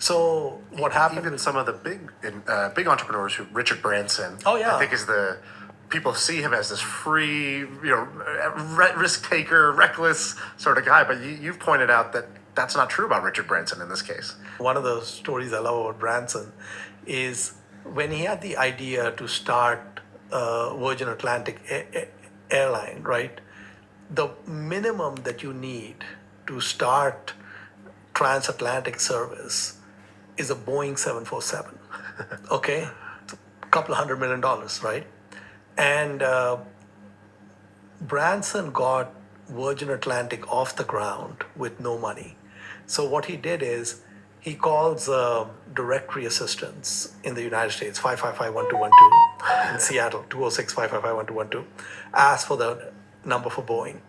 So what happened? Even some of the big entrepreneurs, who Richard Branson, Oh, yeah. I think is the people see him as this free, risk taker, reckless sort of guy. But you've pointed out that that's not true about Richard Branson in this case. One of the stories I love about Branson is when he had the idea to start Virgin Atlantic airline, right? The minimum that you need to start transatlantic service is a Boeing 747. Okay? A couple of $100 million, right? And Branson got Virgin Atlantic off the ground with no money. So what he did is he calls directory assistants in the United States, 555-1212, in Seattle, 206-555-1212, asks for the number for Boeing.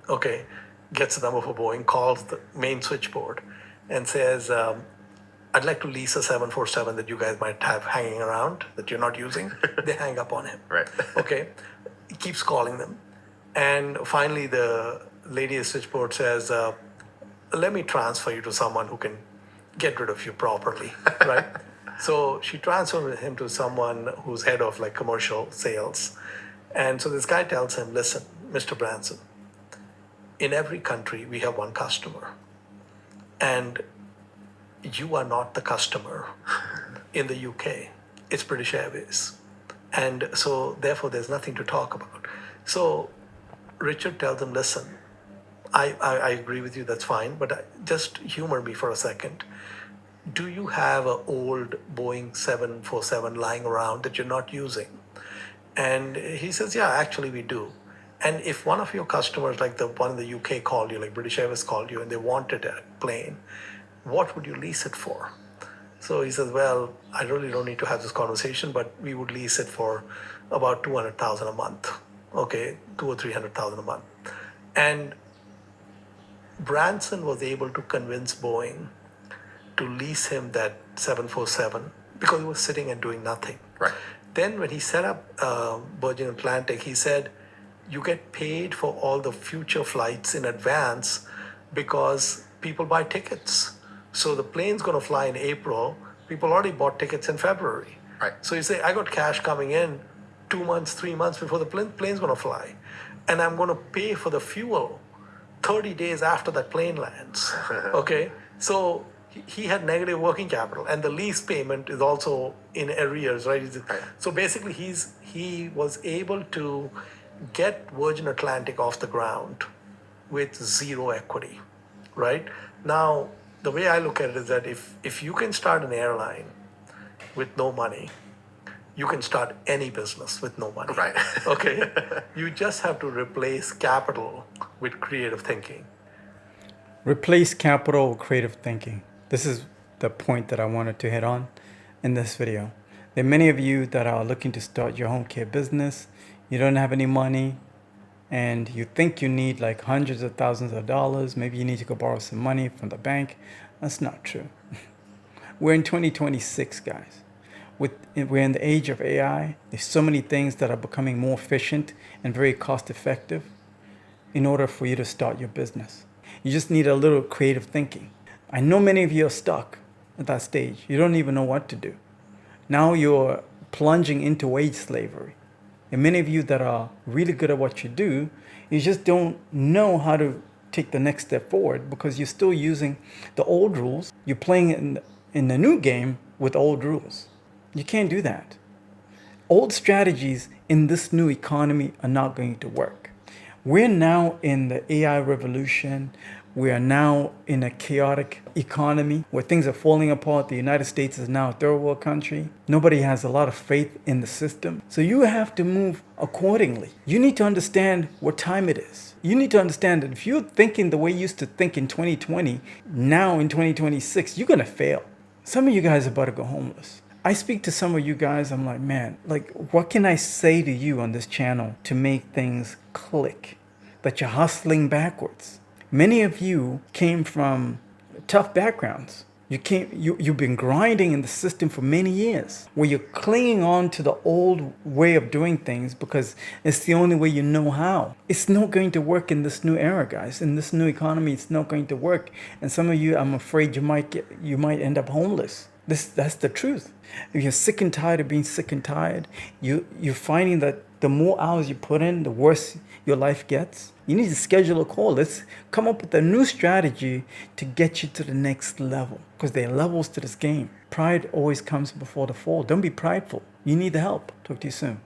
Okay, gets the number for Boeing, calls the main switchboard and says, I'd like to lease a 747 that you guys might have hanging around that you're not using. They hang up on him. Right. Okay. He keeps calling them. And finally, the lady at switchboard says, let me transfer you to someone who can get rid of you properly. Right. So she transferred him to someone who's head of like commercial sales. And so this guy tells him, listen, Mr. Branson, in every country, we have one customer. And you are not the customer in the UK. It's British Airways. And so, therefore, there's nothing to talk about. So, Richard tells him, listen, I agree with you, that's fine, but just humor me for a second. Do you have an old Boeing 747 lying around that you're not using? And he says, yeah, actually, we do. And if one of your customers, like the one in the UK called you, like British Airways called you, and they wanted a plane, what would you lease it for? So he says, well, I really don't need to have this conversation, but we would lease it for about $200,000 a month. Okay, $200,000 or $300,000 a month. And Branson was able to convince Boeing to lease him that 747 because he was sitting and doing nothing. Right. Then when he set up Virgin Atlantic, he said, you get paid for all the future flights in advance because people buy tickets. So the plane's going to fly in April. People already bought tickets in February. Right. So you say, I got cash coming in 2 months, 3 months before the plane's going to fly. And I'm going to pay for the fuel 30 days after that plane lands. Okay. So he had negative working capital, and the lease payment is also in arrears, right? So basically, he was able to get Virgin Atlantic off the ground with zero equity, right? Now, the way I look at it is that if you can start an airline with no money, you can start any business with no money. Right. Okay? You just have to replace capital with creative thinking. Replace capital with creative thinking. This is the point that I wanted to hit on in this video. There are many of you that are looking to start your home care business. You don't have any money, and you think you need like hundreds of thousands of dollars. Maybe you need to go borrow some money from the bank. That's not true. We're in 2026, guys. We're in the age of AI. There's so many things that are becoming more efficient and very cost effective in order for you to start your business. You just need a little creative thinking. I know many of you are stuck at that stage. You don't even know what to do. Now you're plunging into wage slavery. And many of you that are really good at what you do, you just don't know how to take the next step forward because you're still using the old rules. You're playing in the new game with old rules. You can't do that. Old strategies in this new economy are not going to work. We're now in the AI revolution. We are now in a chaotic economy where things are falling apart. The United States is now a third world country. Nobody has a lot of faith in the system. So you have to move accordingly. You need to understand what time it is. You need to understand that if you're thinking the way you used to think in 2020, now in 2026, you're going to fail. Some of you guys are about to go homeless. I speak to some of you guys, I'm like, man, like, what can I say to you on this channel to make things click? That you're hustling backwards. Many of you came from tough backgrounds. You can't. You've been grinding in the system for many years, where you're clinging on to the old way of doing things because it's the only way you know how. It's not going to work in this new era, guys. In this new economy, it's not going to work. And some of you, I'm afraid, you might end up homeless. That's the truth. If you're sick and tired of being sick and tired, you're finding that the more hours you put in, the worse your life gets. You need to schedule a call. Let's come up with a new strategy to get you to the next level, because there are levels to this game. Pride always comes before the fall. Don't be prideful. You need the help. Talk to you soon.